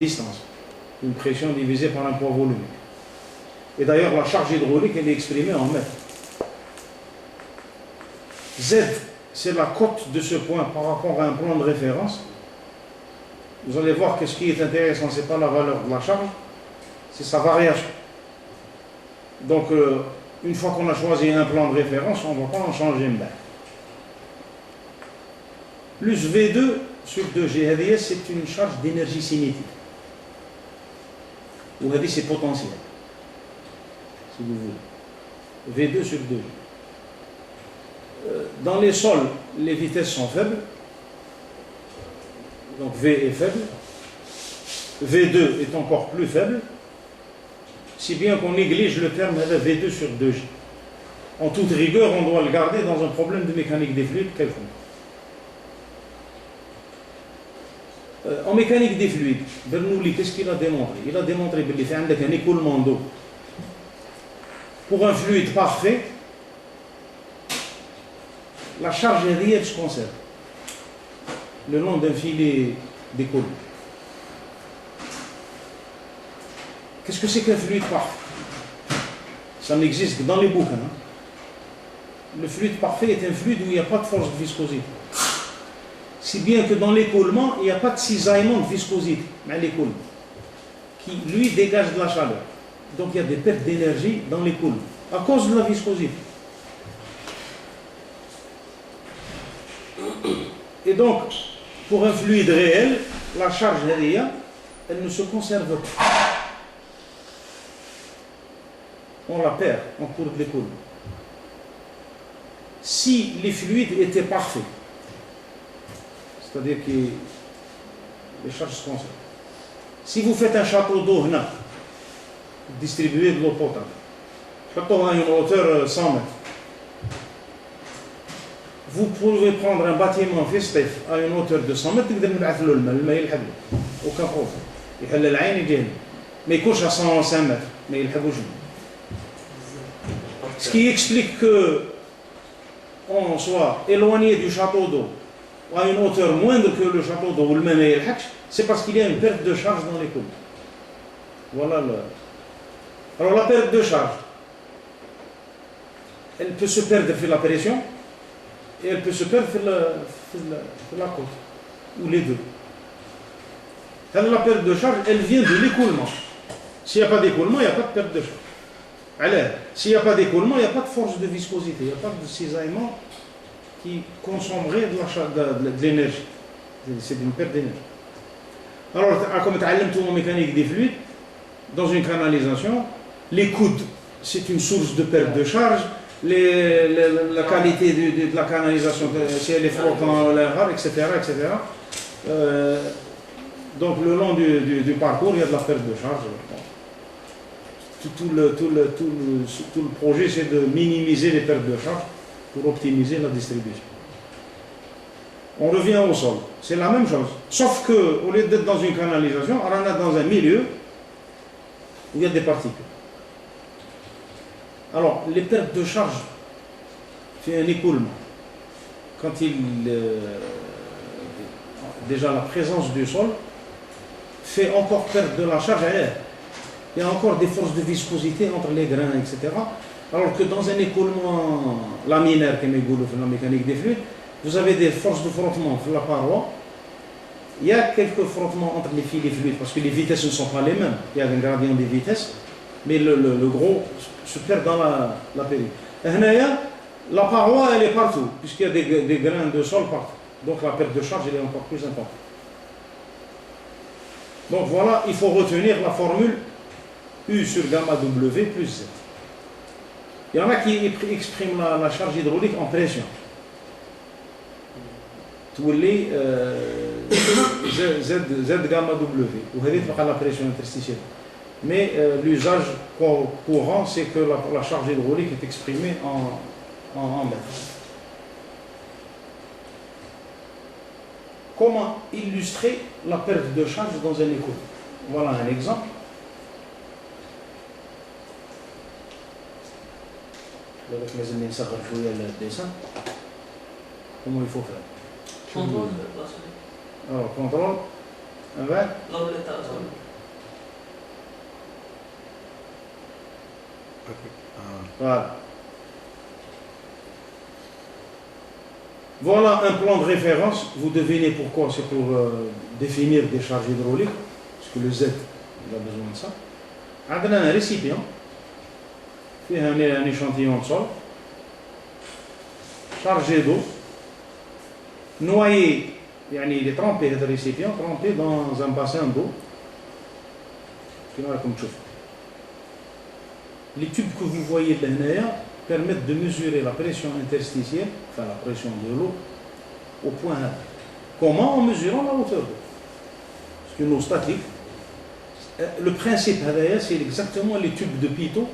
distance. Une pression divisée par un poids volumique. Et d'ailleurs, la charge hydraulique, elle est exprimée en mètres. Z, c'est la cote de ce point par rapport à un plan de référence. Vous allez voir que ce qui est intéressant, ce n'est pas la valeur de la charge, c'est sa variation. Donc, une fois qu'on a choisi un plan de référence, on ne va pas en changer une. Plus V2 sur 2G, c'est une charge d'énergie cinétique. Ou c'est potentiel, si vous voulez. V2 sur 2G. Dans les sols, les vitesses sont faibles. Donc V est faible. V2 est encore plus faible. Si bien qu'on néglige le terme V2 sur 2G. En toute rigueur, on doit le garder dans un problème de mécanique des fluides quelconque. En mécanique des fluides, Bernoulli, qu'est-ce qu'il a démontré? Il a démontré qu'il y a un écoulement d'eau. Pour un fluide parfait, la charge réelle se conserve le long d'un filet d'écoulement. Qu'est-ce que c'est qu'un fluide parfait? Ça n'existe que dans les bouquins. Le fluide parfait est un fluide où il n'y a pas de force de viscosité. Si bien que dans l'écoulement, il n'y a pas de cisaillement de viscosité, mais l'écoulement, qui lui dégage de la chaleur. Donc il y a des pertes d'énergie dans l'écoulement, à cause de la viscosité. Et donc, pour un fluide réel, la charge réelle, elle ne se conserve pas. On la perd en cours de l'écoulement. Si les fluides étaient parfaits, c'est-à-dire que les charges se conservent. Si vous faites un château d'eau, distribuer de l'eau potable, château à une hauteur 100 mètres, vous pouvez prendre un bâtiment festif à une hauteur de 100 mètres, aucun problème. Mais il couche à 105 mètres, mais il ce qui explique qu'on soit éloigné du château d'eau à une hauteur moindre que le château d'eau, c'est parce qu'il y a une perte de charge dans l'écoulement. Voilà le. Alors la perte de charge, elle peut se perdre sur la pression et elle peut se perdre sur la côte, ou les deux. Alors, la perte de charge, elle vient de l'écoulement. S'il n'y a pas d'écoulement, il n'y a pas de perte de charge. Alors, s'il n'y a pas d'écoulement, il n'y a pas de force de viscosité, il n'y a pas de cisaillement qui consommerait de l'énergie. C'est une perte d'énergie. Alors, comme tu as en mécanique des fluides, dans une canalisation, les coudes, c'est une source de perte de charge. La qualité de la canalisation, si elle est flottante, etc. etc. Donc, le long du parcours, il y a de la perte de charge. Tout le projet, c'est de minimiser les pertes de charge pour optimiser la distribution. On revient au sol. C'est la même chose. Sauf qu'au lieu d'être dans une canalisation, on est dans un milieu où il y a des particules. Alors, les pertes de charge, c'est un écoulement. Quand déjà la présence du sol fait encore perdre de la charge à l'air. Il y a encore des forces de viscosité entre les grains, etc. Alors que dans un écoulement laminaire, comme la mécanique des fluides, vous avez des forces de frottement sur la paroi. Il y a quelques frottements entre les filets fluides, parce que les vitesses ne sont pas les mêmes. Il y a un gradient des vitesses, mais le gros se perd dans la période. La paroi, elle est partout, puisqu'il y a des grains de sol partout. Donc la perte de charge, elle est encore plus importante. Donc voilà, il faut retenir la formule U sur gamma W plus Z. Il y en a qui expriment la charge hydraulique en pression. تولي Z gamma W. وهذه تبقى la pression interstitielle. Mais l'usage courant, c'est que la charge hydraulique est exprimée en mètres. Comment illustrer la perte de charge dans un écoulement? Voilà un exemple. Comment il faut faire? Alors, contrôle. Voilà. Voilà un plan de référence. Vous devinez pourquoi. C'est pour définir des charges hydrauliques. Parce que le Z, il a besoin de ça. On a un récipient. Il y a un échantillon de sol. Chargé d'eau. Noyé. Il est trempé, le récipient, trempé dans un bassin d'eau. Les tubes que vous voyez là permettent de mesurer la pression interstitielle, enfin la pression de l'eau, au point 1. Comment? En mesurant la hauteur d'eau. C'est une eau statique. Le principe, c'est exactement les tubes de Pitot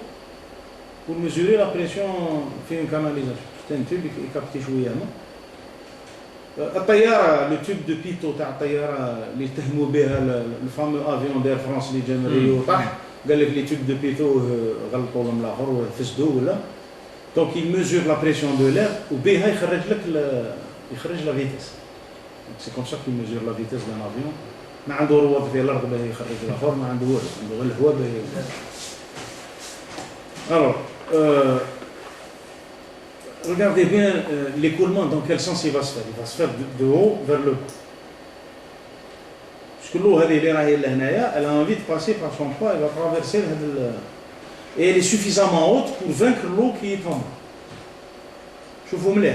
pour mesurer la pression fait une canalisation. C'est un tube qui est capté chouïalement. Le tube de Pitot, le fameux avion d'Air France, les tubes de Pitot, donc il mesure la pression de l'air ou il la vitesse. C'est comme ça qu'il mesure la vitesse d'un avion. Alors, regardez bien l'écoulement, dans quel sens il va se faire. Il va se faire de haut vers le bas. Puisque l'eau, elle a envie de passer par son poids, elle va traverser. Et elle est suffisamment haute pour vaincre l'eau qui est en bas. Je vous me l'ai.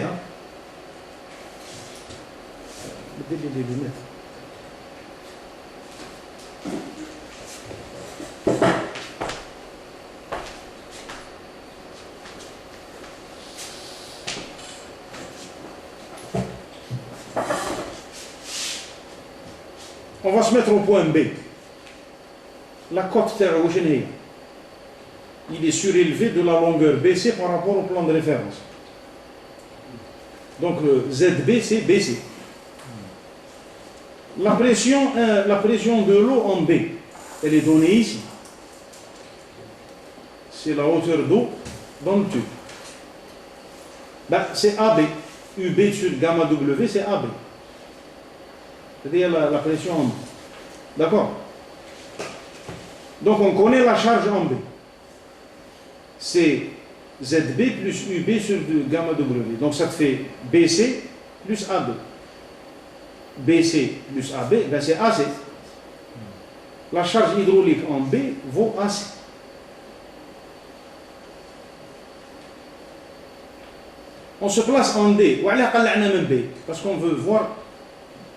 On va se mettre au point B. La côte terre il est surélevé de la longueur BC par rapport au plan de référence. Donc le ZB, c'est BC. La pression de l'eau en B, elle est donnée ici. C'est la hauteur d'eau dans le tube. C'est AB. UB sur gamma W, c'est AB. C'est-à-dire la pression en B. D'accord? Donc on connaît la charge en B. C'est ZB plus UB sur gamma W. Donc ça te fait BC plus AB. BC plus AB, c'est AC. La charge hydraulique en B vaut AC. On se place en D. Parce qu'on veut voir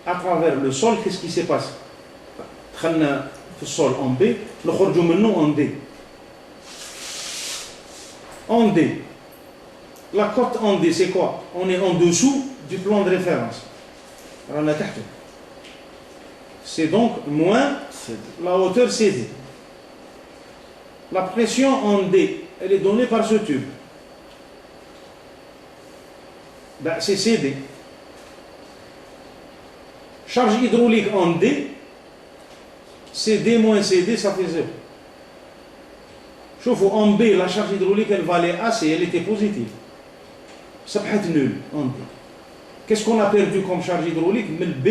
à travers le sol qu'est-ce qui s'est passé. Le sol en B, le en D. En D. La cote en D, c'est quoi? On est en dessous du plan de référence. C'est donc moins la hauteur CD. La pression en D, elle est donnée par ce tube. C'est CD. Charge hydraulique en D, CD moins CD, ça fait 0. Chauffe en B, la charge hydraulique, elle valait AC, elle était positive. Ça peut être nul en D. Qu'est-ce qu'on a perdu comme charge hydraulique? Mais le B,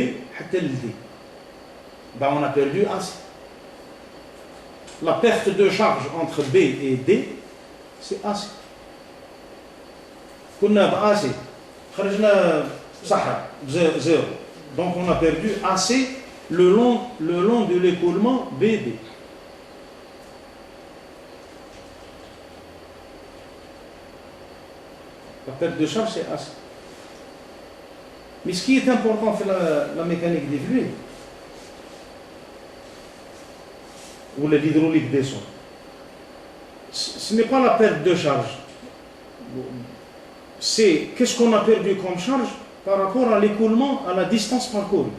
le D. On a perdu AC. La perte de charge entre B et D, c'est AC. On a AC. Zéro. Donc on a perdu AC le long de l'écoulement BD. La perte de charge, c'est AC. Mais ce qui est important, c'est la mécanique des fluides, ou l'hydraulique des sols. Ce n'est pas la perte de charge. C'est qu'est-ce qu'on a perdu comme charge par rapport à l'écoulement, à la distance parcourue.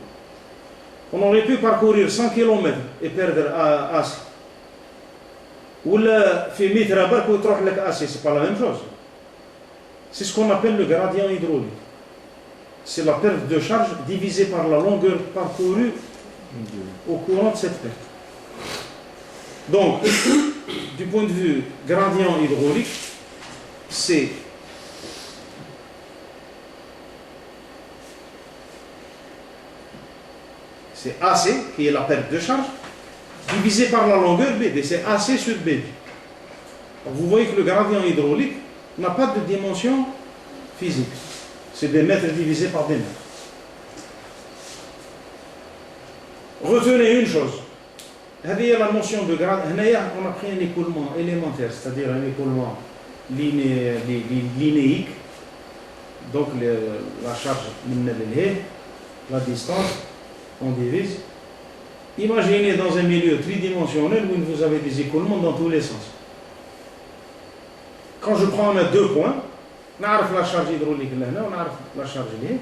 On aurait pu parcourir 100 km et perdre AC. Ou fait mètre à barque ou trop avec AC, c'est pas la même chose. C'est ce qu'on appelle le gradient hydraulique. C'est la perte de charge divisée par la longueur parcourue au courant de cette perte. Donc, du point de vue gradient hydraulique, c'est C'est AC, qui est la perte de charge, divisé par la longueur BD. C'est AC sur BD. Vous voyez que le gradient hydraulique n'a pas de dimension physique. C'est des mètres divisés par des mètres. Retenez une chose. La notion de gradient, on a pris un écoulement élémentaire, c'est-à-dire un écoulement linéique. Donc la charge, la distance, on divise. Imaginez dans un milieu tridimensionnel où vous avez des écoulements dans tous les sens. Quand je prends deux points, on a la charge hydraulique là, on a la charge là.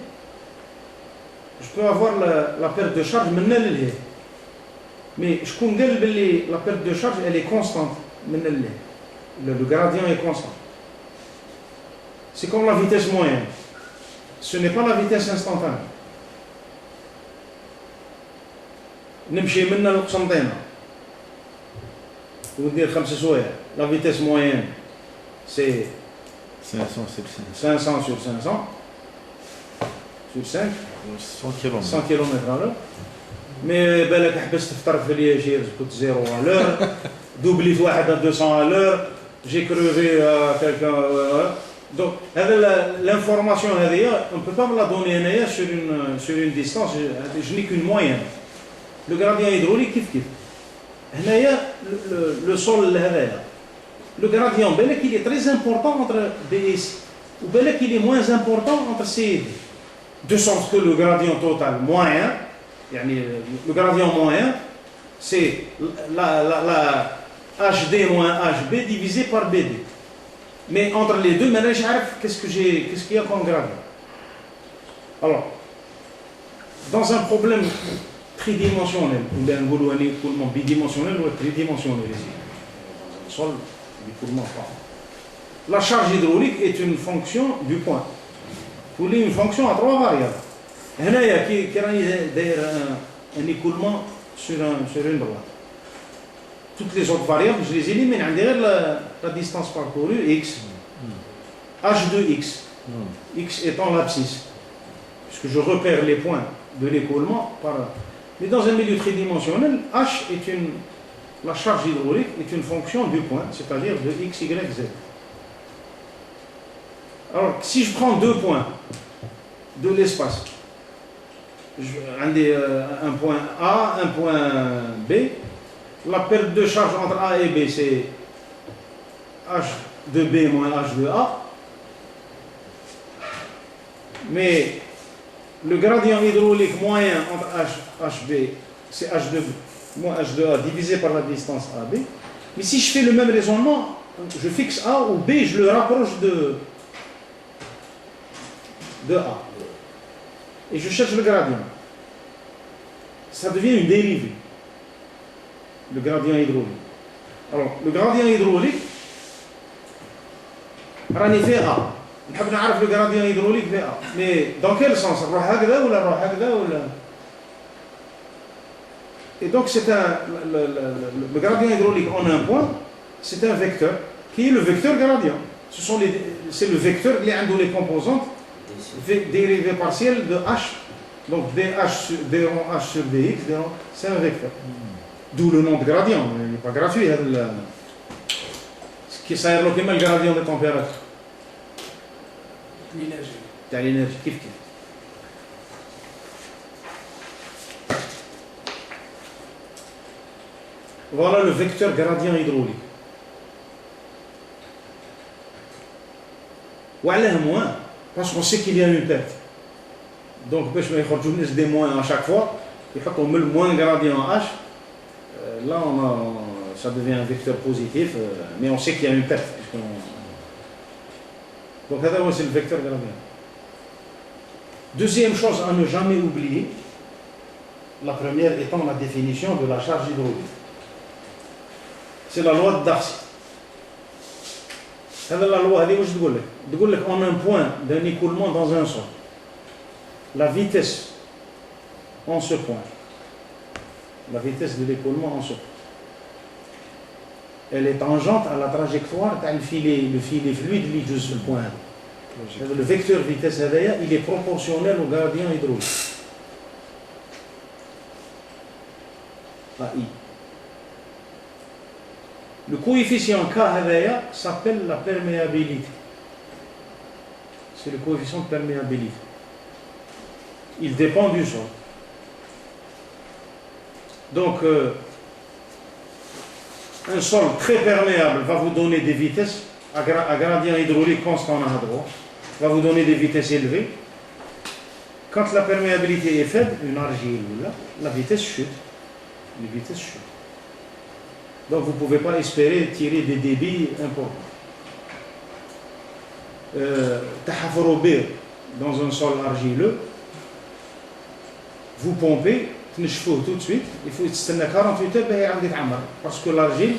Je peux avoir la perte de charge maintenant. Mais je connais que la perte de charge elle est constante. Le gradient est constant. C'est comme la vitesse moyenne. Ce n'est pas la vitesse instantanée. نمشي من القسنطينة وندير 5 سوايع. La vitesse moyenne c'est 500 sur 500 sur 5 100 km/h. Mais بالك حبست في طرف الياشير كنت 0 à l'heure دوبليت واحد à 200 à l'heure j'ai crevé quelqu'un. Donc l'information on ne peut pas me la donner sur une distance. Je n'ai qu'une moyenne. Le gradient hydraulique كيف هنايا le sol هذايا le gradient بالك il est très important entre B et C ou بالك il est moins important entre C et D, de sorte que le gradient total moyen يعني le gradient moyen c'est la HD moins HB divisé par BD. Mais entre les deux maintenant je sais qu'est-ce qu'il y a comme gradient. Alors dans un problème tridimensionnel, ou bien un écoulement bidimensionnel ou tridimensionnel ici. Dans un sol, l'écoulement pas. La charge hydraulique est une fonction du point. Vous voulez une fonction à 3 variables. Il y a un écoulement sur une droite. Toutes les autres variables, je les élimine. La distance parcourue, x. H de x. X étant l'abscisse. Puisque je repère les points de l'écoulement par... Mais dans un milieu tridimensionnel, H la charge hydraulique est une fonction du point, c'est-à-dire de x, y, z. Alors, si je prends deux points de l'espace, un point A, un point B, la perte de charge entre A et B, c'est H de B moins H de A. Mais le gradient hydraulique moyen entre HB, c'est H de B moins H de A divisé par la distance AB. Mais si je fais le même raisonnement, je fixe A ou B, je le rapproche de A. Et je cherche le gradient. Ça devient une dérivée. Le gradient hydraulique. Alors, le gradient hydraulique, راني fait A. نحب نعرف le gradient hydraulique في A. Mais dans quel sens? نروح هكذا ولا نروح هكذا ولا؟ Et donc le gradient hydraulique en un point, c'est un vecteur qui est le vecteur gradient. C'est le vecteur qui a les composantes dérivées partielles de H. Donc d rond H sur dx, c'est un vecteur. D'où le nom de gradient. Il n'est pas gratuit. Ce qui sert comme le gradient de température. L'énergie. Kif. Voilà le vecteur gradient hydraulique. Ou alors moins, parce qu'on sait qu'il y a une perte. Donc, je vais faire des moins à chaque fois. Il faut qu'on met le moins gradient H. Là, ça devient un vecteur positif, mais on sait qu'il y a une perte. Donc, c'est le vecteur gradient. Deuxième chose à ne jamais oublier, la première étant la définition de la charge hydraulique. C'est la loi de Darcy. C'est la loi, elle dit en un point d'un écoulement dans un sol, la vitesse en ce point, la vitesse de l'écoulement en ce point, elle est tangente à la trajectoire le filet fluide qui est juste sur le point. Le vecteur vitesse il est proportionnel au gradient hydraulique. AI. Le coefficient K s'appelle la perméabilité. C'est le coefficient de perméabilité. Il dépend du sol. Donc, un sol très perméable va vous donner des vitesses à gradient hydraulique constant à droite, va vous donner des vitesses élevées. Quand la perméabilité est faible, une argile, la vitesse chute. Les vitesses chutent. Donc vous ne pouvez pas espérer tirer des débits importants. Dans un sol argileux, vous pompez, tout de suite, il faut attendre 48 heures parce que l'argile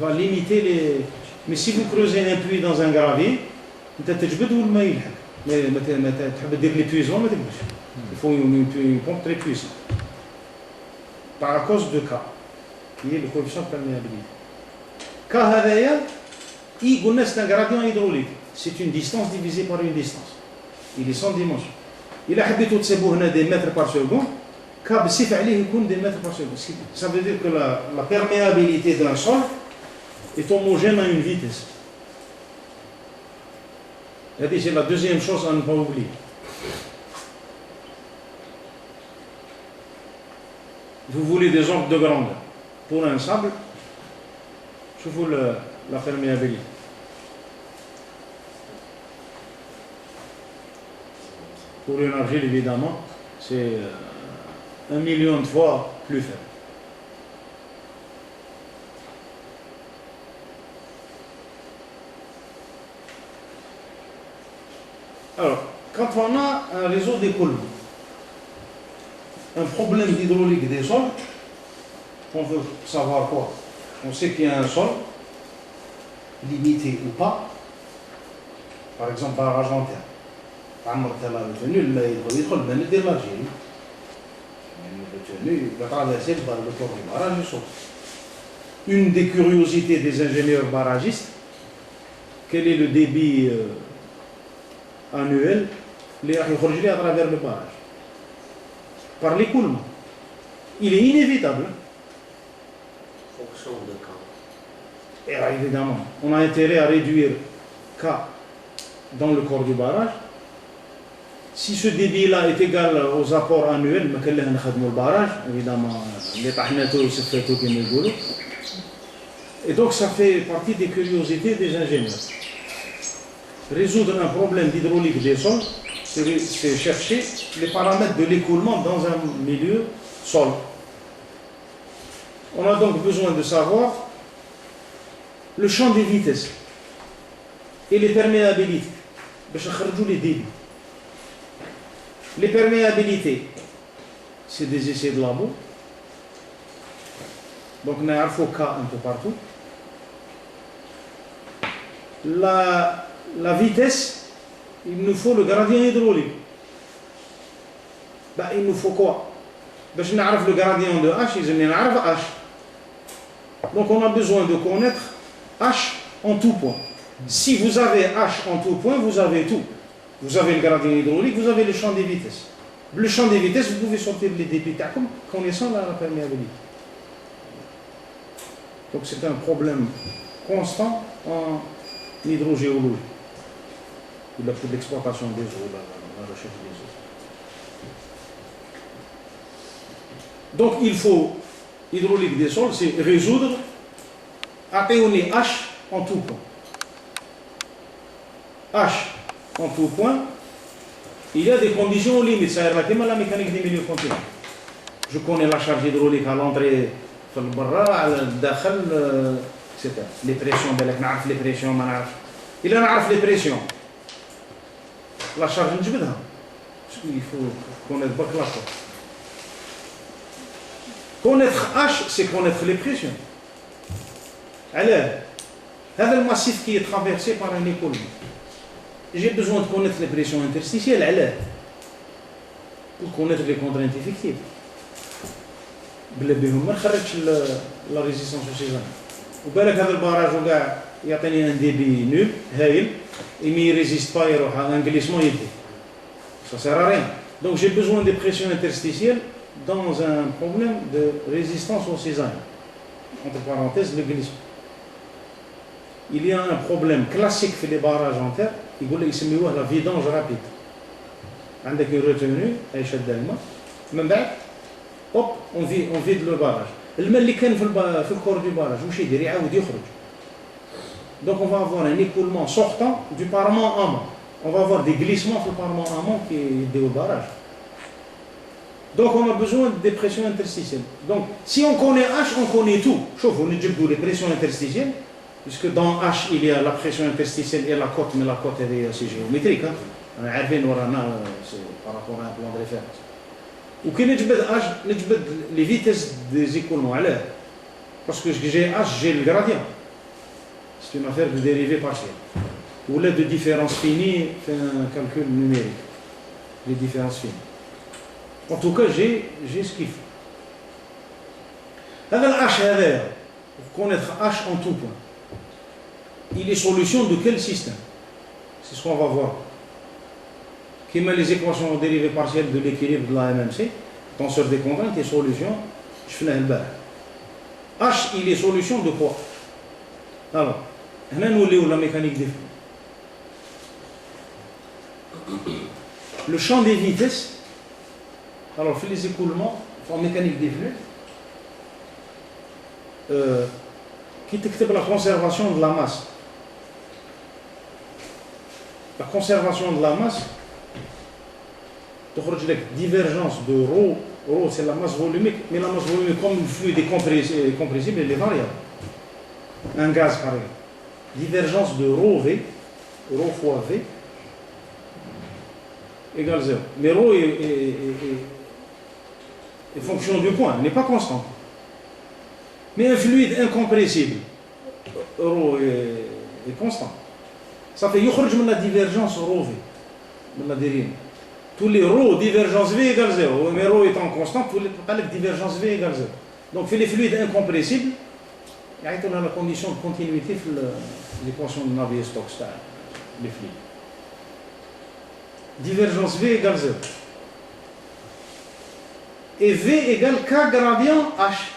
va limiter les... Mais si vous creusez un puits dans un gravier, vous avez l'épuisement, il faut une pompe très puissante. Par cause de K, qui est le coefficient de perméabilité. K, c'est un gradient hydraulique. C'est une distance divisée par une distance. Il est sans dimension. Il a des mètres par seconde. K, c'est des mètres par seconde. Ça veut dire que la perméabilité d'un sol est homogène à une vitesse. C'est la deuxième chose à ne pas oublier. Vous voulez des angles de grandeur. Pour un sable, je vous la perméabilité. Pour une argile, évidemment, c'est 1 million de fois plus faible. Alors, quand on a un réseau d'écoulement, un problème d'hydraulique des sols, on veut savoir quoi? On sait qu'il y a un sol, limité ou pas, par exemple barrage en terre. Une des curiosités des ingénieurs barragistes, quel est le débit annuel à travers le barrage? Par l'écoulement. Il est inévitable. Fonction de K. Et là, évidemment, on a intérêt à réduire K dans le corps du barrage. Si ce débit-là est égal aux apports annuels, le barrage, évidemment, les tahnato, se fait tout comme et donc ça fait partie des curiosités des ingénieurs. Résoudre un problème d'hydraulique des sols, c'est chercher les paramètres de l'écoulement dans un milieu sol. On a donc besoin de savoir le champ des vitesses et les perméabilités. Les débits. Les perméabilités, c'est des essais de labo. Donc on a un K un peu partout. La vitesse, il nous faut le gradient hydraulique. Ben, il nous faut quoi? Ben, je n'arrive le gradient de H, je n'arrive H. Donc on a besoin de connaître H en tout point. Si vous avez H en tout point, vous avez tout. Vous avez le gradient hydraulique, vous avez le champ des vitesses. Le champ des vitesses, vous pouvez sortir les débits connaissant la perméabilité. Donc c'est un problème constant en hydrogéologie. Il a pour l'exploitation des eaux, la recherche des eaux. Donc il faut, hydraulique des sols, c'est résoudre, appéonner H en tout point. H en tout point, il y a des conditions limites, ça veut dire la mécanique des milieux continus. Je connais la charge hydraulique à l'entrée, à l'dakhal, etc. Les pressions, les pressions, il y a les pressions. La charge, il faut connaître pas que la force. Connaître H, c'est connaître les pressions. Alors, c'est le massif qui est traversé par un écoulement. J'ai besoin de connaître les pressions interstitielles pour connaître les contraintes effectives. La résistance au séisme. وبالك هذا الباراج وكاع يعطيني ان ديبي نول هايل et mais il ne résiste pas يروح à un glissement يدي. Ça sert à rien. Donc j'ai besoin des pressions interstitielles dans un problème de résistance au cisaillement, entre parenthèses le glissement. Il y a un problème classique في les barrages en terre, يسميوه la vidange rapide. عندك une retenue يشد الماء من بعد hop on vide le barrage. الماء اللي كان في الكور du barrage واش يدير يعاود يخرج. Donc on va avoir un écoulement sortant du parement amont. On va avoir des glissements sur le parement amont qui est au barrage. Donc on a besoin des pressions interstitielles. Donc si on connaît H, on connaît tout. Sauf on est les pressions interstitielles, puisque dans H il y a la pression interstitielle et la cote, mais la cote est assez géométrique. On a par rapport à un plan de référence. Ou qui H, les vitesses des écoulements à l'air. Parce que j'ai H, j'ai le gradient. C'est une affaire de dérivée partielle. Ou là de différence finie, fait un calcul numérique. Les différences finies. En tout cas, j'ai ce qu'il faut. Avec H, pour connaître H en tout point, il est solution de quel système? C'est ce qu'on va voir. Qui met les équations en dérivée partielle de l'équilibre de la MMC, tenseur des contraintes et solution, je fais un bar. H, il est solution de quoi? Alors, nous avons la mécanique des flux. Le champ des vitesses, alors fait les écoulements en mécanique des flux, qui détecte la conservation de la masse. La conservation de la masse, divergence de ρ, ρ c'est la masse volumique, mais la masse volumique comme le fluide est compressible, elle est variable. Un gaz par exemple. Divergence de ρV, ρ fois V, égale 0. Mais ρ est fonction du point, n'est pas constant. Mais un fluide incompressible, ρ est constant. Ça fait يخرج من la divergence ρV, من la dérive. Tous les ρ divergence V égale 0. Mais ρ étant constant, tous les divergence V égale 0. Donc fait les fluides incompressibles, il y a la condition de continuité dans l'équation de Navier-Stokes, les fluides. Divergence V égale 0. Et V égale K gradient H.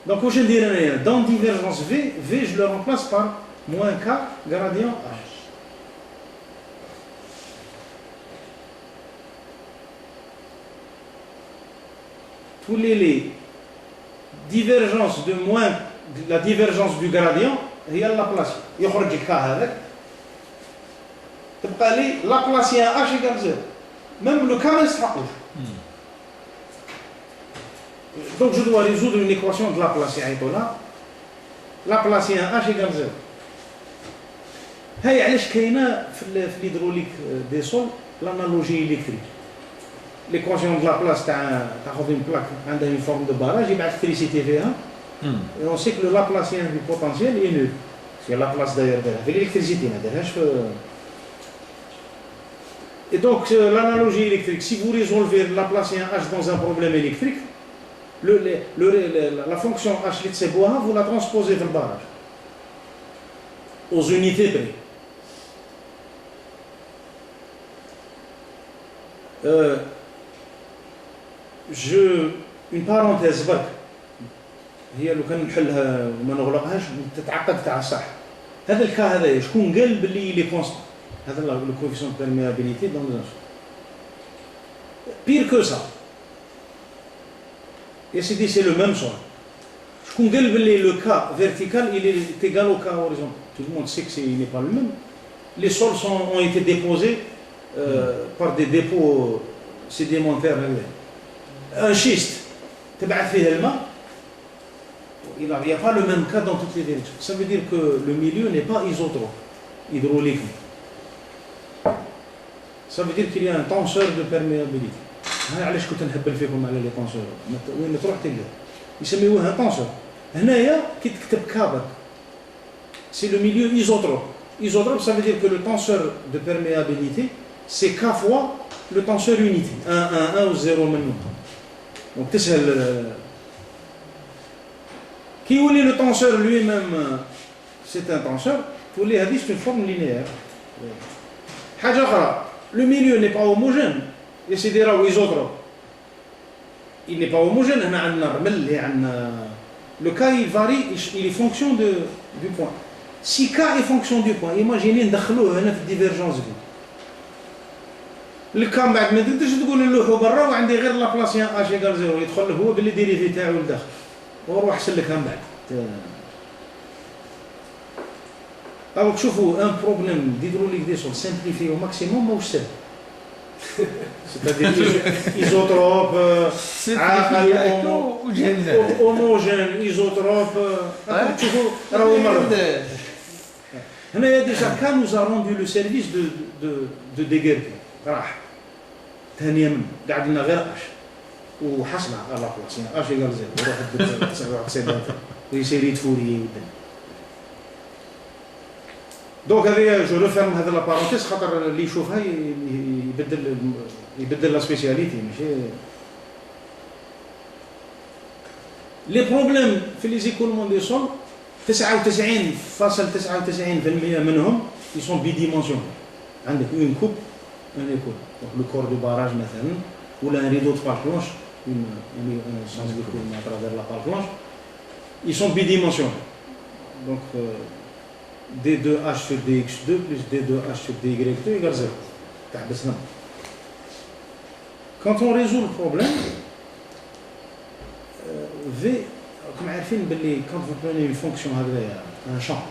Donc, je dirais, dans divergence V, V je le remplace par moins K gradient H. Tous les divergences de moins, la divergence du gradient, il y a la place. Il y a K avec. Laplacien H égale 0. Même le K reste rouge. Donc je dois résoudre une équation de Laplacien. Laplacien H égale 0. هاي علاش كاينه في الهيدروليك دي سول l'analogie électrique. L'équation de Laplace تاخذ une plaque عندها une forme de barrage يبعث électricité فيها. Et on sait que le Laplacien du potentiel est nul. C'est Laplace d'ailleurs de l'électricité ما دارهاش في. Et donc l'analogie électrique, si vous résolvez le Laplacien H dans un problème électrique, la fonction H vous la transposez dans le barrage aux unités près. Une parenthèse برك هي لو كان نحلها وما نغلقهاش تتعقد تاع الصح. هذا الكا هذا شكون قال باللي لي كونستون؟ هذا le coefficient de perméabilité dans le pire que ça. Et c'est le même choix. Je connais le cas vertical, il est égal au cas horizontal. Tout le monde sait qu'il n'est pas le même. Les sols ont été déposés par des dépôts sédimentaires. Un schiste, il n'y a pas le même cas dans toutes les directions. Ça veut dire que le milieu n'est pas isotrope, hydraulique. Ça veut dire qu'il y a un tenseur de perméabilité. علاش كنت نهبل فيكم على لي طونسور وين تروح تلقى يسميوها طونسور هنايا كي تكتب كابل سي لو ميليو ايزوتروب ça veut dire que le tenseur de perméabilité c'est k fois le tenseur unité 1 ou 0 منهم donc تسهل كي يولي le tenseur lui-même c'est un tenseur تولي هذه c'est une forme linéaire حاجه اخرى le milieu n'est pas homogène et c'est des rails isotropes. il n'est pas homogène. Le cas il varie, il est fonction du point. Si K est fonction du point, imaginez ندخلوه هنا في الديفيرجونس دي. الكا بعد ما تقدرش تقول نلوحو برا وعندي غير لابلاسيان اش ايكال زيرو يدخل هو باللي ديريفي تاعو لداخل وروح سلكها من بعد. دونك شوفوا ان بروبليم ديدروليك دي سول سامبليفي او ماكسيموم ماهوش سهل. C'est-à-dire isotrope, homogène, isotrope, راهو مرض. هنا déjà K nous a rendu le service de Deguerpes. راح ثانيا من قاعد لنا غير اش وحصل على لابلاسيان اش ايكال زيرو وروح بدل 97 ويسيري تفوري ودن. دونك هذه جو ريفيرم هذا لابارونتيز خاطر اللي يشوفها يبدل لا سبيسياليتي ماشي لي بروبليم في لي زيكولمون دي سول 99.99% منهم يسون بي ديمونسيون. عندك اون كوب un école, donc le corps de barrage مثلا ou un rideau de pare planche, un sens de coulement à travers la pare planche, ils sont bidimensionnels. Donc D2H sur DX2 plus D2H sur DY2 égale 0. Quand on résout le problème, V, comme عارفين باللي quand vous prenez une fonction avec un champ,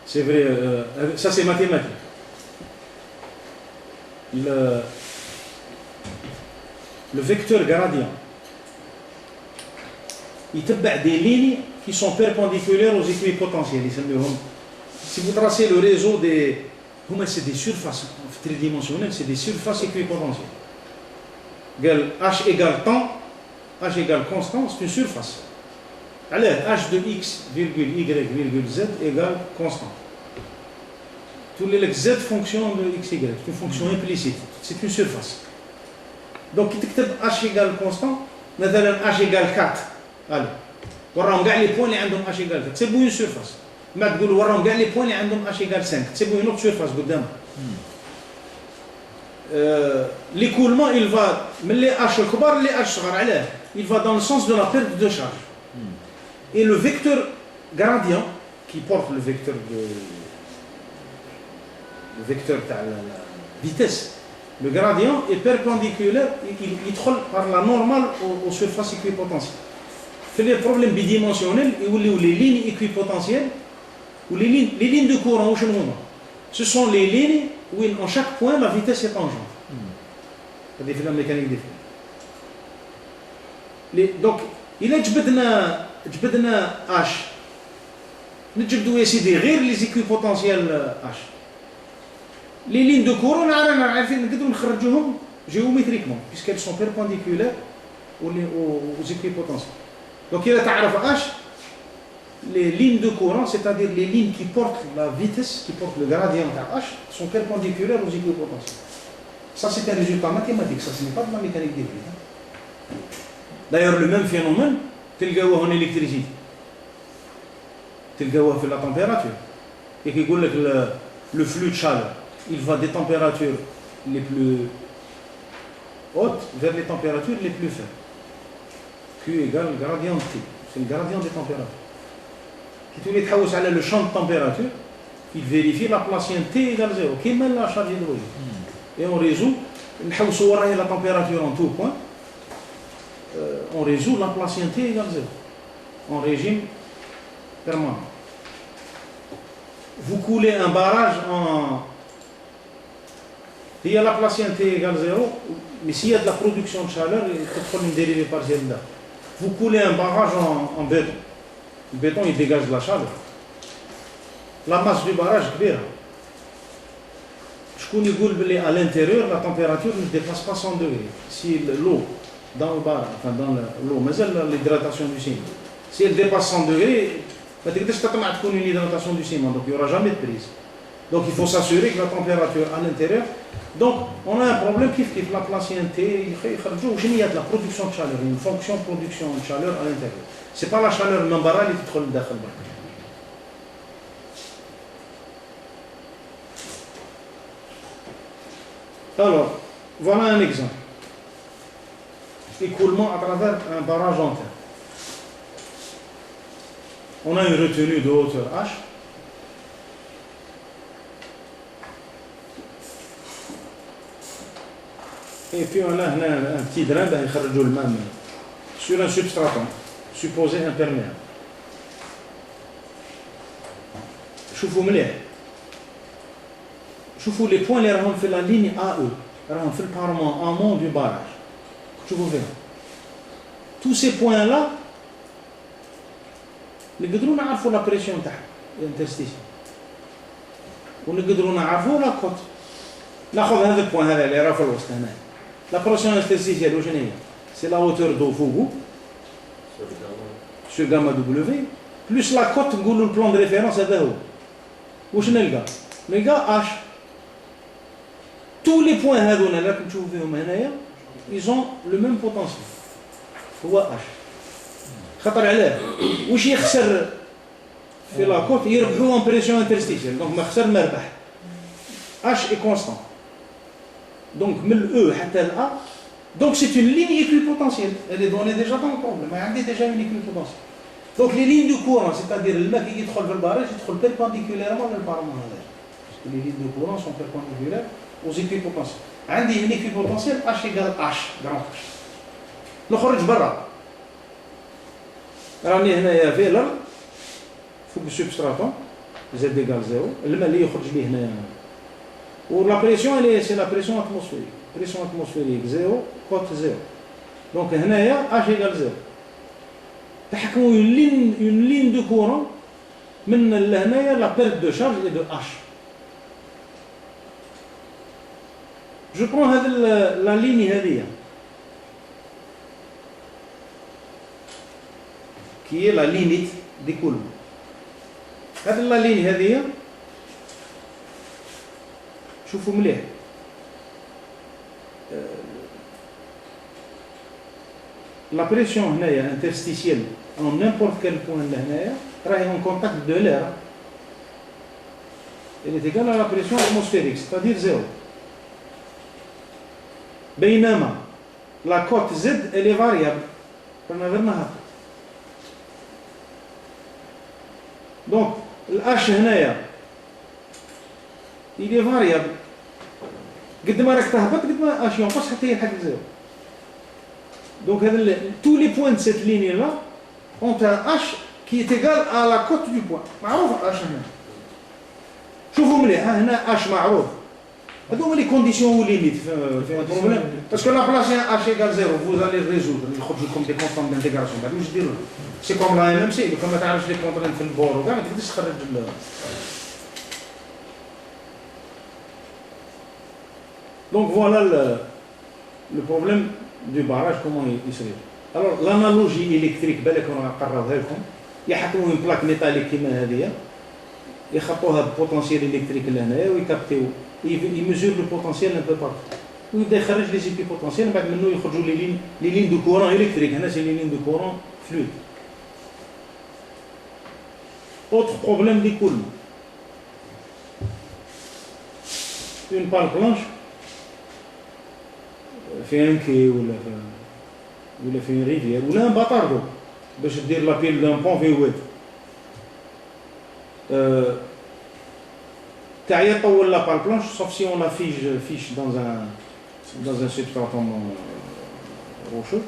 c'est vrai, ça c'est mathématique. Le vecteur gradient, il تبع des lignes qui sont perpendiculaires aux équipotentiels. Si vous tracez le réseau des... C'est des surfaces tridimensionnelles, c'est des surfaces équipotentielles. H égale temps, H égale constant, c'est une surface. Alors, H de X, virgule Y, virgule Z égale constant. Tous les Z fonction de X, Y, c'est une fonction implicite, c'est une surface. Donc, tu écris H égale constant, مثلا H égale 4. Allez, وراهم كاع les points اللي عندهم H égale 4, c'est une surface. ما تقول وراهم كاع les points اللي عندهم H égale 5, c'est une autre surface قدامها. L'écoulement, il va, mais les H الكبار les H صغار علاه, il va dans le sens de la perte de charge. Et le vecteur gradient qui porte le vecteur de la vitesse, le gradient est perpendiculaire, il troll par la normale aux surfaces équipotentielles. Fait les problèmes bidimensionnels et où les lignes équipotentielles ou les lignes de courant au chemin. Ce sont les lignes où en chaque point la vitesse est tangente. C'est la mécanique des flux. Donc, il a جبدنا H نجبدو يا سيدي غير لي زيكويبوتونسيال H. لي لين دو كورون رانا عارفين نقدروا نخرجوهم جيومتريكمون puisqu'elles sont perpendiculaires aux équipotentiels. Donc il تعرف H, les lignes de courant, c'est-à-dire les lignes qui portent la vitesse, qui portent le gradient de H, sont perpendiculaires aux équipotentiels. Ça c'est un résultat mathématique, ça ce n'est pas de la mécanique des fluides. D'ailleurs le même phénomène تلقاوه en électricité, تلقاوه في la température, et qui يقول لك le flux de chaleur, il va des températures les plus hautes vers les températures les plus faibles. Q égale gradient T, c'est le gradient des températures. Qui تولي تحوس على le champ de température, il vérifie la Laplacienne T égale 0, qui est même la charge hydraulique. Et on résout, نحوسوا ورايا la température en tout point. On résout la Laplacienne T égale 0 en régime permanent. Vous coulez un barrage en... Il y a la Laplacienne T égale 0, mais s'il y a de la production de chaleur, il faut prendre une dérivée partielle là. Vous coulez un barrage en béton. Le béton, il dégage de la chaleur. La masse du barrage est كبيرة. Je connais à l'intérieur, la température ne dépasse pas 100 degrés. Si l'eau dans le bar, enfin dans l'eau, mais l'hydratation du ciment. Si elle dépasse 100 degrés, une hydratation du ciment, donc il n'y aura jamais de prise. Donc il faut s'assurer que la température à l'intérieur. Donc on a un problème qui fait la Laplacienne T, il y a de la production de chaleur, une fonction de production de chaleur à l'intérieur. Ce n'est pas la chaleur membrane qui est dans le bar. Alors, voilà un exemple. Écoulement à travers un barrage en terre. On a une retenue de hauteur H. Et puis on a un petit drain sur un substratant, supposé imperméable. شوفوا مليح. شوفوا les points اللي راهم في la ligne AE, راهم في البارement amont du barrage. شوفوا فيهم. Tous ces points là نقدروا نعرفوا la pression تاعها l'interstition. ونقدروا نعرفوا la cote. ناخذ هذا البوان هذا اللي راه في الوسط هنا. La pression interstitielle واش هي؟ C'est la hauteur d'eau فوقو sur gamma W plus la cote نقولوا le plan de référence هذا هو. واش نلقى؟ نلقى H. Tous les points هذونا اللي راكم تشوفوا فيهم هنايا ils ont le même potentiel. هو H. خطر عليه واش يخسر في لا كوت يربحوا en pression interstitielle. Donc ما خسر ما ربح. H est constant. Donc من E حتى ل A. Donc c'est une ligne équipotentielle. Elle est donnée déjà dans le problème. Il y a déjà une équipotentielle. Donc les lignes de courant, c'est-à-dire le mec qui entre le barrage, il entre perpendiculairement le parlement. Parce que les lignes de courant sont perpendiculaires aux équipotentiels. Il y a une équipotentielle H égale H, grand H. نخرج برا. راني هنايا في الارض فوق السبستراتون Z égale 0. الماء اللي يخرج ليه هنايا. La pression, c'est la pression atmosphérique. Pression atmosphérique 0, cote 0. Donc, H égale 0. تحكموا une ligne de courant من هنايا la perte de charge est de H. Je prends la ligne هذه qui est la limite d'écoulement. هذه la ligne هذه شوفوا مليح. La pression هنايا interstitielle en n'importe quel point هنايا راهي en contact de l'air. Elle est égale à la pression atmosphérique, c'est-à-dire 0. بينما la cote Z elle est variable. Donc le H هنايا il est variable. قد ما راك تهبط قد ما H ينقص حتى يلحق لزيرو. Donc tous les points de cette ligne là ont un H qui est égal à la cote du point. معروف H هنا. شوفوا مليح هنا H معروف. هذوما لي كونديسيون وليميت في البروبليم. باسكو لا بلاص H égale 0 vous allez résoudre يخرج لكم دي كونستانت دانتيغراسيون بعد واش ديروا؟ سي كوم لا ام ام سي كون ما تعرفش لي كونترين في البور وكاع ما تقدرش تخرج Donc voilà le problème du barrage, comment il se résout. Alors l'analogie électrique, يحطوا une plaque métallique كيما هذه يخبطوها ببوتنسيال électrique لهنايا ويكابتيو يميزور لو بوتنسيال un peu partout ويبدا يخرج لي زيبي بوتنسيال بعد منه يخرجوا لي لين دو كورون électrique هنا سي لي لين دو كورون fluide. Autre problème d'écoulement. Une pale blanche في ان كي ولا في ريفير ولا ان باطاردو باش دير لابيل دان بون في واد تاع يطول لا بال بلانش sauf si on affiche dans un substratum rocheux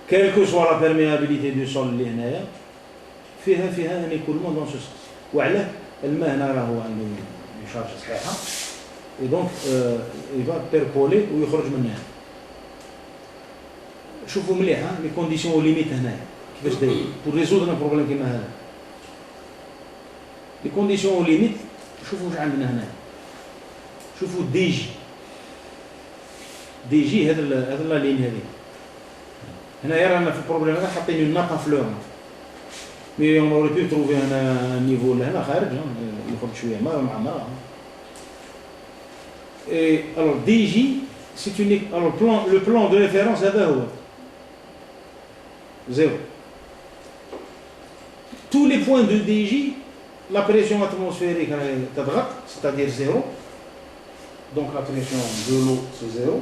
quelle que soit la perméabilité du sol اللي هنايا فيها ان écoulement dans ce sens. وعلاه الماء هنا راهو عنده شارج صحيحه et donc il va percoler ويخرج منها. شوفوا مليح لي كونديسيون ليميت هنايا كيفاش داير pour résoudre un problème كيما هذا. لي كونديسيون ليميت شوفوا واش عندنا هنا. شوفوا دي جي هذا لا لين هذه. هنايا رانا في البروبليم هذا حاطين une nappe à fleurs. Mais on aurait pu trouver un niveau لهنا خارج يخرج شويه ما Et alors DJ, c'est alors le plan de référence est 0. Tous les points de DJ, la pression atmosphérique c'est-à-dire 0. donc la pression de l'eau c'est 0,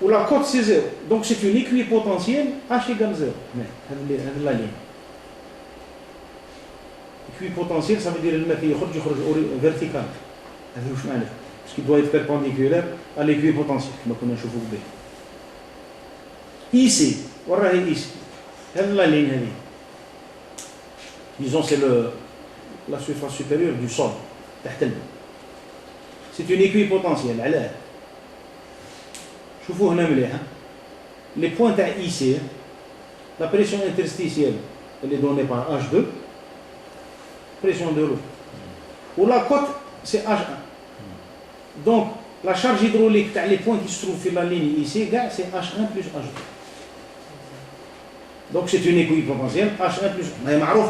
ou la cote c'est 0. Donc c'est une équipotentielle H égale 0. Mais, c'est la ligne. Équipotentielle, ça veut dire que le est vertical. Parce qu'il doit être perpendiculaire à l'équipotentiel. Ici, voilà ici. C'est la ligne. Disons c'est la surface supérieure du sol. C'est une équipotentielle. Les points ici, la pression interstitielle, elle est donnée par H2, pression de l'eau. Ou la cote, c'est H1. Donc, la charge hydraulique, les points qui se trouvent sur la ligne ici, c'est H1 plus H2. Donc, c'est une équipotentielle H1 plus H2. Mais معروف.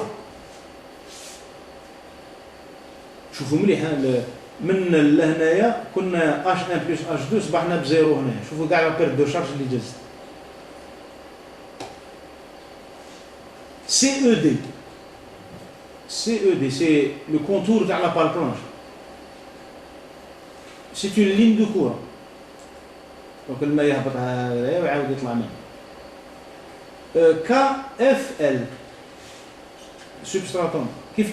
شوفوا مليح من لهنايا كنا H1 plus H2 صبحنا بزيرو هنا. شوفوا كاع لا بيرد دو شارج اللي جازت. CED. CED, c'est le contour de la pale planche. C'est une ligne de courant. Donc الماء يهبط هذايا ويعاود يطلع منها. KFL substratum كيف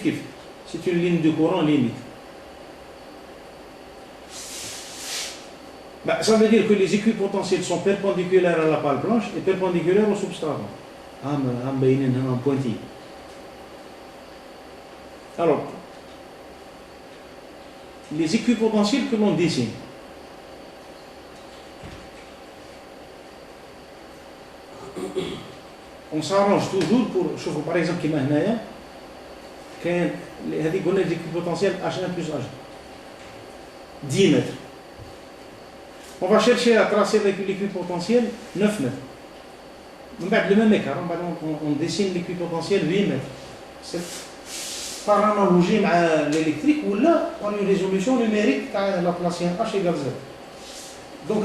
c'est une ligne de courant limite. Ça veut dire que les équipotentiels sont perpendiculaires à la pale planche et perpendiculaires au substratum. En pointillé. Alors, les équipotentiels que l'on dessine. On s'arrange toujours pour, par exemple, qui هنايا كاين هذه قلنا l'équipotentiel H1 plus H2 10 mètres. On va chercher à tracer l'équipotentiel 9 mètres. On va le même écart, on dessine l'équipotentiel 8 mètres. C'est par analogie avec l'électrique ou là, on a une résolution numérique de la Laplacienne H égale 0. Donc,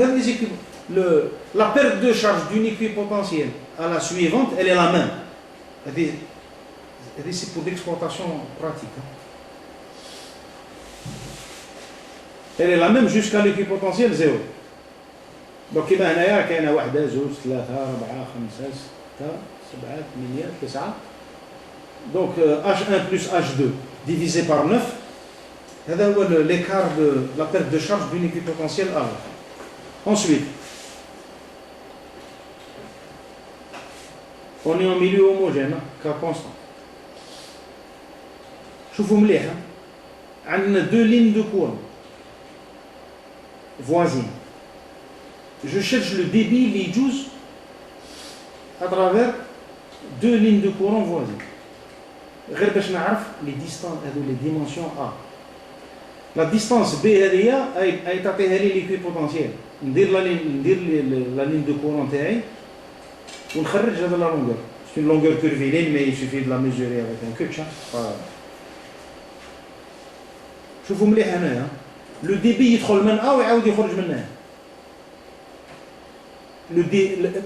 la perte de charge d'une équipotentielle à la suivante, elle est la même. C'est pour l'exploitation pratique. Elle est la même jusqu'à l'équipotentiel 0. Donc, il y a 1, 2, 3, 4, 5, 6, 7, 8, 9. Donc, H1 plus H2 divisé par 9, c'est l'écart de la perte de charge d'une équipotentielle à l'autre. Ensuite, on est en milieu homogène, cas constant. شوفوا مليح عندنا deux lignes de courant voisines. Je cherche le débit اللي يجوز à travers deux lignes de courant voisines. غير باش نعرف les distances هذو les dimensions A. La distance B هذه هي تعطيها لي l'équipotentiel. ندير la ligne de courant تاعي ونخرج هذا la longueur. C'est une longueur curviligne mais il suffit de la mesurer avec un coach. شوفوا مليح هنايا لو ديبي يدخل من A ويعاود يخرج منها.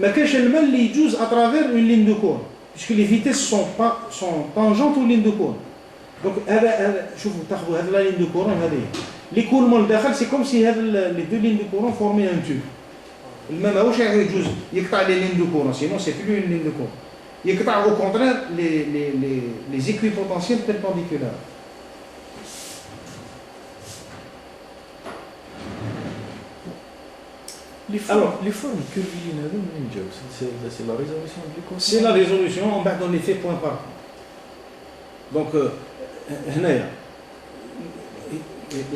ما كاينش الماء اللي يجوز à travers une ligne de courant puisque les vitesses sont tangentes aux lignes de courant. Donc هذا شوفوا تاخذوا هذه la ligne de courant هذه l'écoulement لداخل c'est comme si هذا les deux lignes de courant formaient un tube. الماء ماهوش يجوز يقطع les lignes de courant sinon c'est plus une ligne de courant. يقطع au contraire les équipotentiels perpendiculaires. Les formes curvilines, c'est la résolution du concept. C'est la résolution, on va dans l'effet point par point. Donc, هنايا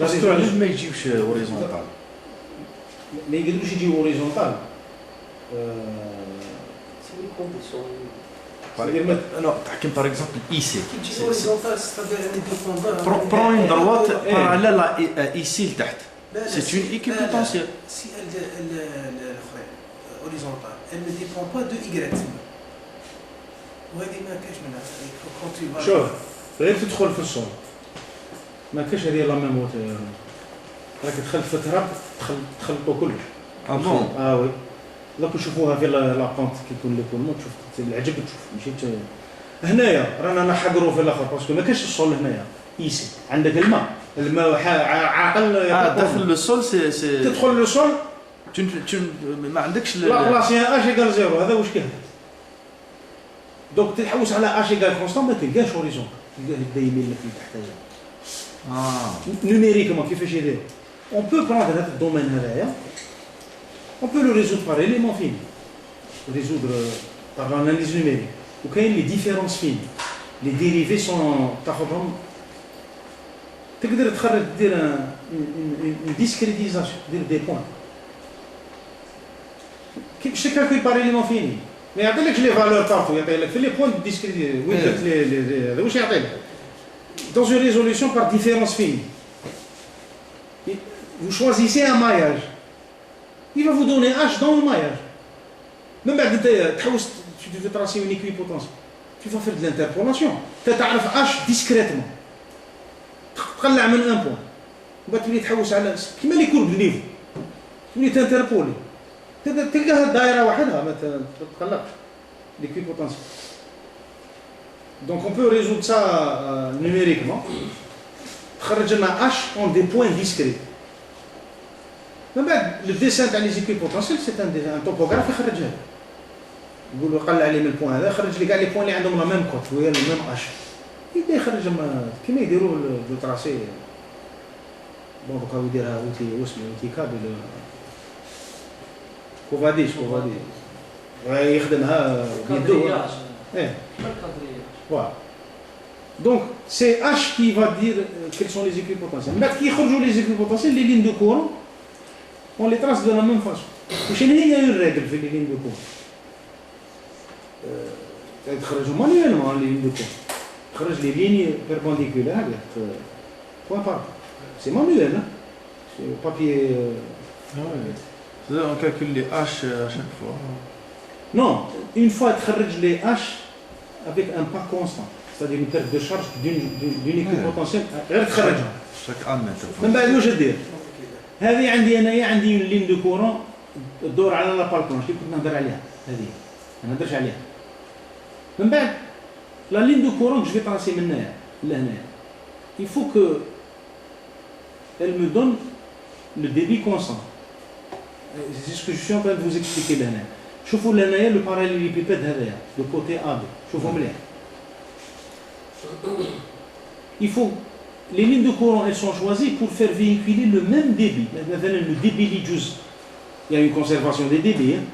la résolution ما يجيوش horizontal. ما يقدروش يجيو horizontal. C'est une condition. Non, تحكم par exemple ici. Qui dit horizontal, c'est-à-dire indépendant. Prends une droite parallèle à ici لتحت. C'est une équipotentielle. Si elle est horizontale, elle ne dépend pas de Y. وهذه ما كاش منها. Quand tu vas. شوف غير تدخل في الصوم ما كاش هذه لا ميم موتور راك تدخل في تراب تخلطوا كلش. بون وي دوك نشوفوها في لا بونت كي يكون ليكولمون تشوف العجب تشوف ماشي هنايا رانا نحقروا في الاخر باسكو ما كاينش الصول هنايا ايسي عندك الماء الماء عاقل داخل لو سول سي تدخل لو سول ما عندكش لا لاسيان اش ايكال زيرو هذا واش كيهدف دونك تحوس على اش ايكال كونستون ما تلقاش هوريزون تلقاه يبدا يميل لك لتحت نوميريكمون كيفاش يدير اون بو بروندر هذا الدومين هذايا اون بو لو ريزودر بار اليمون فيني ريزودر بار لاناليز نوميريك وكاين لي ديفيرونس فيني لي ديريفي سون تاخذهم تقدر تخرج دير اون ديسكريتيزاسيون دير دي بوين كيفاش تكالكول بار اليمون فيني ما يعطيلكش لي فالور بارتو يعطيلك في لي بوين ديسكريتي وين درت لي هذا واش يعطيلك dans une résolution par différence fine. Vous choisissez un maillage. Il va vous donner H dans le maillage. Même si tu veux tracer une équipotentielle, tu vas faire de l'interpolation. Tu vas H discrètement. Tu vas faire un point. Tu vas تحوس على كيما لي كورب النيفو. تولي تنتربولي. تلقاها الدائرة وحدها ما تتقلقش. L'équipotentielle. Donc on peut résoudre ça numériquement. خرج لنا H en des points discrets. من بعد le dessin تاع les équipotentiels c'est un topographe يخرجها. يقول له قلع لي من البوان هذا خرج لي كاع لي بوان اللي عندهم لا ميم كوت وهي لا ميم H. يبدا يخرج كيما يديروا لو تراسي. بون دوكا يديرها اوتي واسمه اوتي كابل كوفاديش يخدمها بيدو. ايه voilà. Donc c'est H qui va dire quels sont les équipotentiels. Mais qui خرجوا les équipotentiels, les lignes de courant, on les trace de la même façon. وشنو هي une règle في les lignes de courant. تخرجوا manuellement les lignes de courant. تخرج les lignes perpendiculaires point par point. C'est manuel, hein. C'est papier. On calcule les H à chaque fois. Non, une fois تخرج les H avec un pas constant, c'est-à-dire une perte de charge d'une équipotentielle غير تخرجها. chaque amètre. من بعد واش دير؟ هذه عندي انايا عندي لين دو كورون تدور على لا بالكونش اللي كنت نهضر عليها هذه ما نهضرش عليها. من بعد لا لين دو كورون جو في تراسي من هنايا لهنايا. Il faut que elle me donne le débit constant. C'est ce que je suis en train de vous expliquer لهنايا. شوفوا لهنايا لو باراليليبيبيد هذايا لو كوتي A B شوفوا مليح. Il faut les lignes de courant elles sont choisies pour faire véhiculer le même débit. Maintenant le débit Lijuz, il y a une conservation des débits. Hein.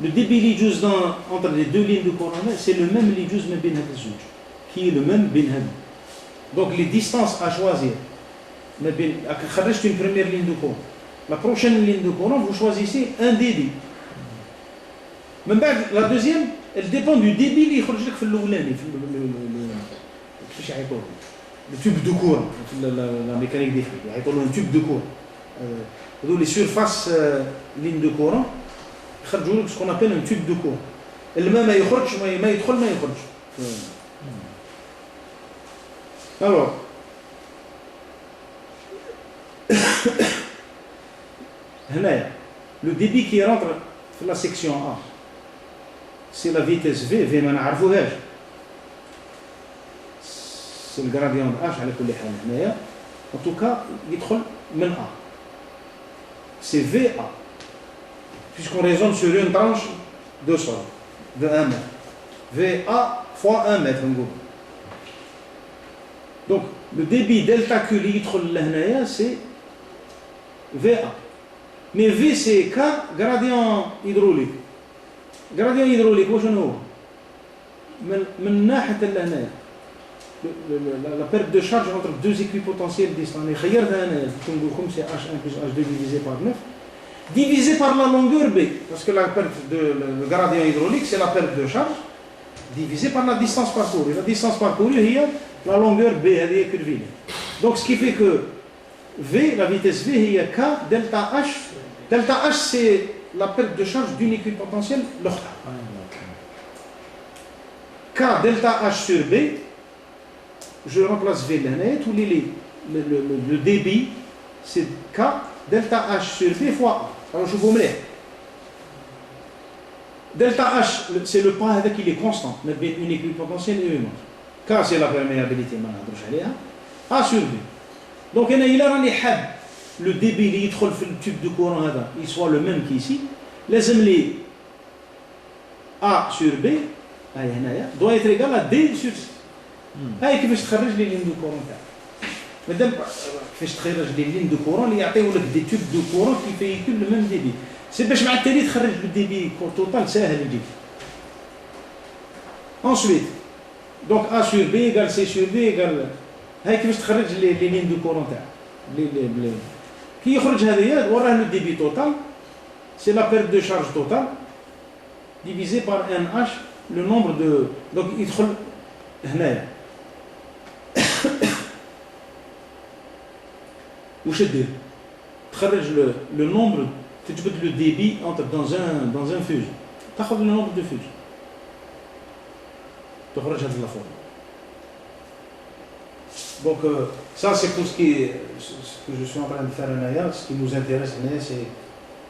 Le débit Lijuz entre les deux lignes de courant c'est le même Lijuz mais bin hada zouj qui est le même bin hada. Donc les distances à choisir. خرجت une première ligne de courant. La prochaine ligne de courant vous choisissez un débit. من بعد la deuxième elle dépend du débit اللي يخرج لك في الاولاني في كيفاش يعيطوا le tube de courant la mécanique des fluides يعيطوا له un tube de courant هذو les surfaces ligne de courant يخرجوا لك ce qu'on appelle un tube de courant الماء ما يخرجش ما يدخل ما يخرج. alors هنايا le débit qui rentre في la section A c'est la vitesse V ما نعرفوهاش c'est le gradient de H على كل حال هنايا en tout cas يدخل من A c'est VA puisqu'on raisonne sur une tranche de sol de 1 mètre VA fois 1 mètre نقول. donc le débit delta Q اللي يدخل لهنايا c'est VA mais V c'est K gradient hydraulique. gradient hydraulique وشنو هو؟ من ناحية لهنايا la perte de charge entre deux équipotentiels distants. خيرتها أنا نقول لكم c'est H1 plus H2 divisé par 9 divisé par la longueur B parce que la perte de le gradient hydraulique c'est la perte de charge divisé par la distance parcourue. La distance parcourue هي la longueur B هذه curviligne. donc ce qui fait que V la vitesse V هي K delta H. delta H c'est la perte de charge d'une équipotentielle l'autre. K delta H sur B je remplace V là tous le débit c'est K delta H sur B fois A. alors je vous mets delta H c'est le pas avec il est constant mais une équipotentielle et une autre. K c'est la perméabilité ما نهضروش عليها A sur B دونك انا الا راني حاب لو ديبي اللي يدخل في التوب دو كورون هذا يسوا لو ميم كيسي لازم لي ا سور بي هاي هنايا دو ايتر ايكال ا دي سور سي. هاي كيفاش تخرج لي لين دو كورون تاعك مادام كيفاش تخرج لي لين دو كورون اللي يعطيو لك دي توب دو كورون كي فيكول لو ميم ديبي سي باش مع التالي تخرج لو ديبي توتال ساهل يجيك. ensuite donc A sur B égale C sur D égale هاي كيفاش تخرج لي لين دو كورون تاعك لي كي يخرج هذايا وراه لو ديبي توتال سي لا بيرت دو شارج توتال divisé par NH le nombre de donc يدخل هنايا واش دير تخرج لو نومبر تجبد لو ديبي entre dans un fuge تاخذ لو نومبر دو fuge تخرج هذه لا فورمule. Donc ça c'est tout ce que je suis en train de faire هنايا. Ce qui nous intéresse هنايا c'est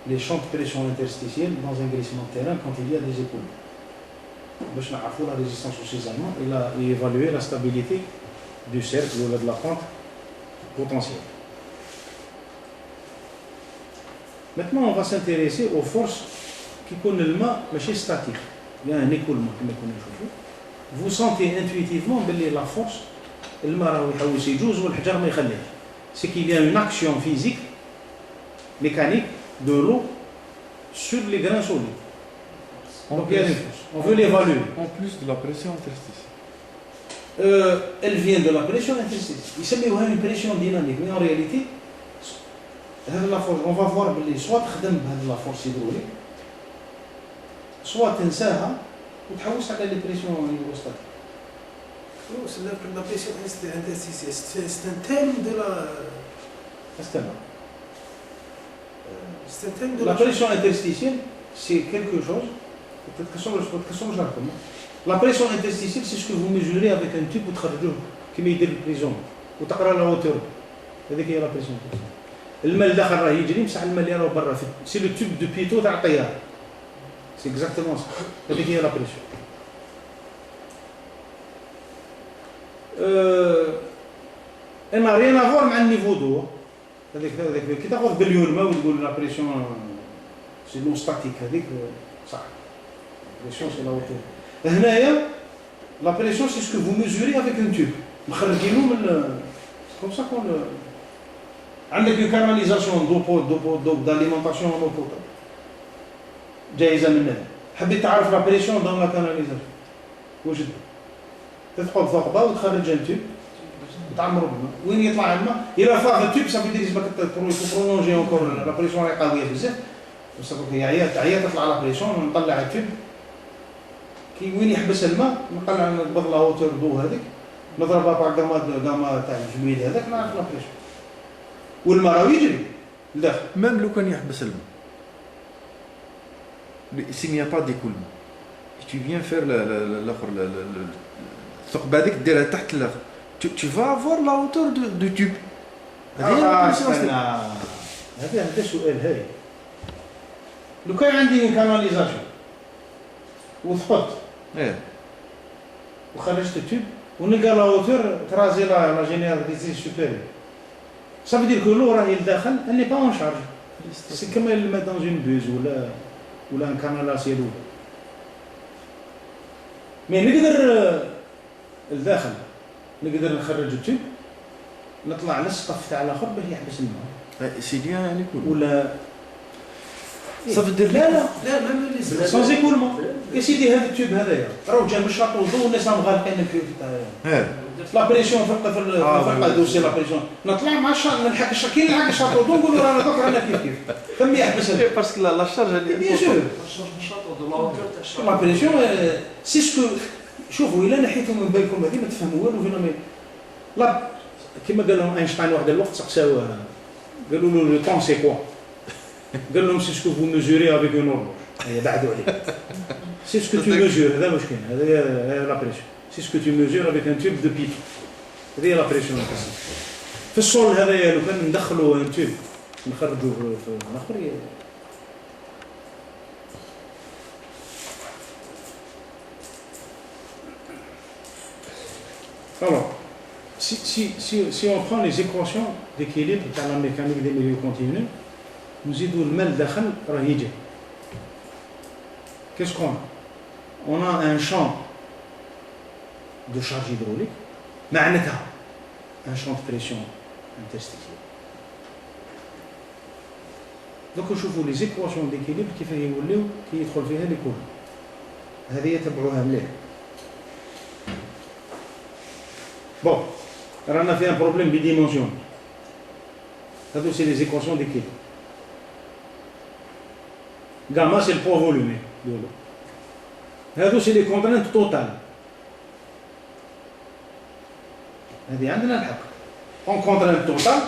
les champs de pression interstitielle dans un glissement de terrain quand il y a des épaules. باش نعرفوا la résistance au cisaillement et évaluer la stabilité du cercle ou de la pente potentielle. Maintenant on va s'intéresser aux forces qui كيكون الماء ماشي statique. Il y a un écoulement كما كنا نشوفوا. Vous sentez intuitivement باللي la force الماء راهو يحوس يجوز والحجر ما يخليهش. C'est qu'il y a une action physique mécanique de l'eau sur les grains solides. Donc il y a une force. On veut l'évaluer. En plus de la pression interstitielle. Elle vient de la pression interstitielle. يسميوها une pression dynamique. Mais en réalité, هذه la force, on va voir باللي soit تخدم بهذه la force hydraulique, soit تنساها وتحوس على les pressions hydrostatiques. C'est la pression interstitielle. C'est un thème de la. C'est un thème de la pression interstitielle, c'est quelque chose. Peut-être que la pression interstitielle, c'est ce que vous mesurez avec un tube وتخرجوه كما يدير البريزون وتقرا لا هوتور. هذيك هي لا بريسيون. الماء اللي داخل راه يجري بصح الماء اللي راه برا سي لو تيوب دو بيتو تاع الطياره. سي اكزاكتومون سا. هذيك هي لا بريسيون. elle n'a rien à voir مع النيفو دو. هذيك كي تاخذ بليون ماء وتقول لا بريسيون سي نون ستاتيك هذيك صح. La pression c'est la hauteur. هنايا la pression c'est ce que vous mesurez avec un tube. مخرجينه من c'est comme ça qu'on le عندك une canalisation d'eau d'alimentation en eau potable جايزه من هنا. حبيت تعرف la pression dans la canalisation واش تدخل ثقبه وتخرج ان تيوب وتعمر بالماء. وين يطلع الماء؟ إلا فاض التيوب ça veut dire يسبك prolonger encore la pression راهي قويه بزاف. بصح هي عيات تطلع لا بريسيون نطلع التيوب كي وين يحبس الماء نقلع نقبض لا هوتور دو هذيك نضربها باع كاما تاع الجميل هذاك نعرف لا بريسيون والماء راه يجري لداخل. Même لو كان يحبس الماء. S'il n'y a pas d'écoulement. Tu viens faire l'autre الثقبه هذيك ديرها تحت الاخر. Tu vas avoir la hauteur de tube. هذا سؤال هاي. لو كان عندي كاناليزاسيون وثقبت وخرجت التوب ونلقى لا هوتور ترازي لا جينيراليزي سوبيريور ça veut dire que l'eau راهي لداخل elle n'est pas en charge. c'est comme elle met dans une buse ولا un canal à ciel ouvert. mais نقدر لداخل نقدر نخرج التوب نطلع للسقف تاع الاخر باش يحبس الماء. سي ديان يعني كل ولا Ça veut dire لا même les sans écoulement. يا سيدي هذا التوب هذايا راهو جا من الشاطئ وضو والناس مغالقين فيه لا بريسيون في القدو سي لا بريسيون نطلع مع الشاطئ نلحق كي نلحق الشاطئ وضو نقولوا رانا دوك رانا كيف ثم يحبس باسكو لا شارج بيان سور لا بريسيون سي سكو شوفوا الا نحيتوا من بالكم هذه ما تفهموا والو فينا لا كما قال لهم اينشتاين واحد الوقت سقساوه قالوا له لو طون سي كوا قال لهم سي سكو فو ميزوري افيك اون اورلوج هي بعدوا عليه سي سكو تو ميزور هذا واش كاين هذا هي لا بريسيون سي سكو تو ميزور افيك ان تيوب دو بيت هذه هي لا بريسيون في الصول هذايا لو كان ندخلوا ان تيوب نخرجوا في الاخر Alors Si on prend les équations d'équilibre dans la mécanique des milieux continus, nous avons le mal dakhal rah yiji. Qu'est-ce qu'on a? On a un champ de charge hydraulique, معناتها un champ de pression interstitielle. Donc نشوفوا les équations d'équilibre كيف يوليو كي يدخل فيها لي كولوم. هذه يتبعوها مليح. Bon, alors on a fait un problème bidimensionnel. Ça, c'est les équations d'équilibre. Gamma, c'est le poids volumique de l'eau. Ça, c'est les contraintes totales. هذه عندنا الحق. En contrainte totale,